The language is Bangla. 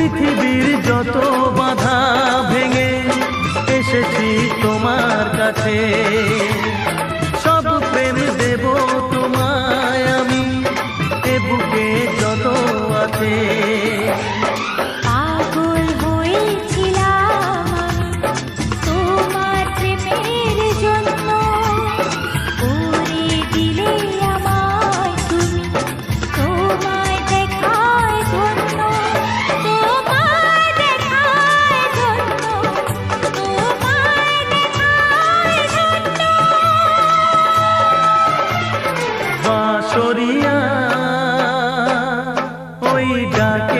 পৃথিবীর যত বাধা ভেঙে এসেছি তোমার কাছে, সব প্রেম দেব তোমায় আমি, এ বুকে যত আছে। পাগল হয়েছিলাম তোমার প্রেমের জন্য, করে দিলে আমায় তুমি, তোমায় দেখায় ধন্য, তোমায় দেখায় ধন্য, তোমায় দেখায় ধন্য। বাঁশরিয়া ওই ডাকে